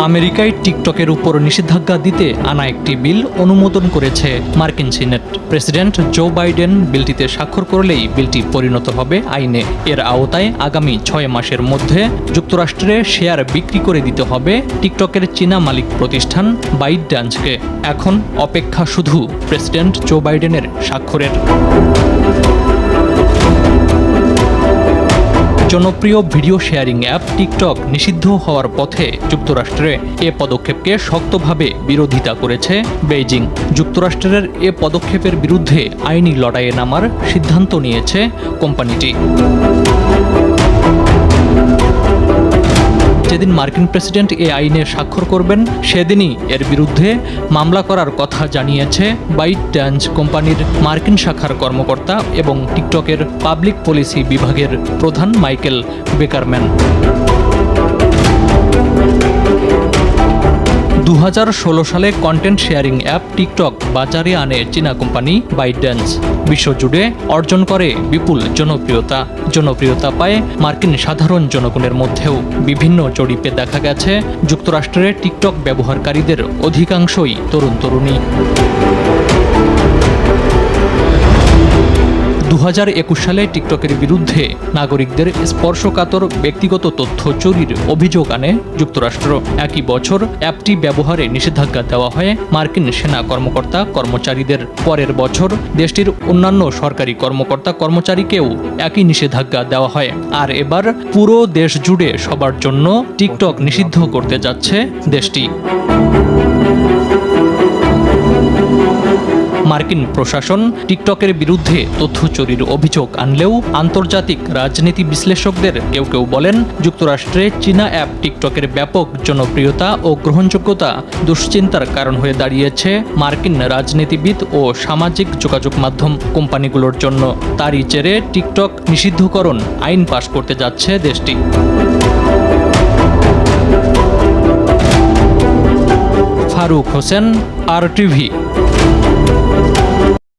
আমেরিকায় টিকটকের উপর নিষেধাজ্ঞা দিতে আনা একটি বিল অনুমোদন করেছে মার্কিন সিনেট। প্রেসিডেন্ট জো বাইডেন বিলটিতে স্বাক্ষর করলেই বিলটি পরিণত হবে আইনে। এর আওতায় আগামী 6 মাসের মধ্যে যুক্তরাষ্ট্রে শেয়ার বিক্রি করে দিতে হবে টিকটকের চীনা মালিক প্রতিষ্ঠান বাইটড্যান্সকে। এখন অপেক্ষা শুধু প্রেসিডেন্ট জো বাইডেনের স্বাক্ষরের। জনপ্রিয় ভিডিও শেয়ারিং অ্যাপ টিকটক নিষিদ্ধ হওয়ার পথে যুক্তরাষ্ট্রে এ পদক্ষেপকে শক্তভাবে বিরোধিতা করেছে বেইজিং। যুক্তরাষ্ট্রের এ পদক্ষেপের বিরুদ্ধে আইনি লড়াইয়ে নামার সিদ্ধান্ত নিয়েছে কোম্পানিটি। যেদিন মার্কিন প্রেসিডেন্ট এ আইনে স্বাক্ষর করবেন সেদিনই এর বিরুদ্ধে মামলা করার কথা জানিয়েছে বাইটড্যান্স কোম্পানির মার্কিন শাখার কর্মকর্তা এবং টিকটকের পাবলিক পলিসি বিভাগের প্রধান মাইকেল বেকারম্যান। 2016 সালে কন্টেন্ট শেয়ারিং অ্যাপ টিকটক বাজারে আনে চীনা কোম্পানি বাইটড্যান্স। বিশ্বজুড়ে অর্জন করে বিপুল জনপ্রিয়তা পায় মার্কিন সাধারণ জনগণের মধ্যেও। বিভিন্ন জরিপে দেখা গেছে যুক্তরাষ্ট্রে টিকটক ব্যবহারকারীদের অধিকাংশই তরুণ-তরুণী। 2021 সালে টিকটকের বিরুদ্ধে নাগরিকদের স্পর্শকাতর ব্যক্তিগত তথ্য চুরির অভিযোগ আনে যুক্তরাষ্ট্র। একই বছর অ্যাপটি ব্যবহারে নিষেধাজ্ঞা দেওয়া হয় মার্কিন সেনা কর্মচারীদের। পরের বছর দেশটির অন্যান্য সরকারি কর্মচারীকেও একই নিষেধাজ্ঞা দেওয়া হয়। আর এবার পুরো দেশ জুড়ে সবার জন্য টিকটক নিষিদ্ধ করতে যাচ্ছে দেশটি। মার্কিন প্রশাসন টিকটকের বিরুদ্ধে তথ্য চুরির অভিযোগ আনলেও আন্তর্জাতিক রাজনীতি বিশ্লেষকদের কেউ বলেন যুক্তরাষ্ট্রে চীনা অ্যাপ টিকটকের ব্যাপক জনপ্রিয়তা ও গ্রহণযোগ্যতা দুশ্চিন্তার কারণ হয়ে দাঁড়িয়েছে মার্কিন রাজনীতিবিদ ও সামাজিক যোগাযোগ মাধ্যম কোম্পানিগুলোর জন্য। তারই জেরে টিকটক নিষিদ্ধকরণ আইন পাশ করতে যাচ্ছে দেশটি। ফারুক হোসেন, RTV।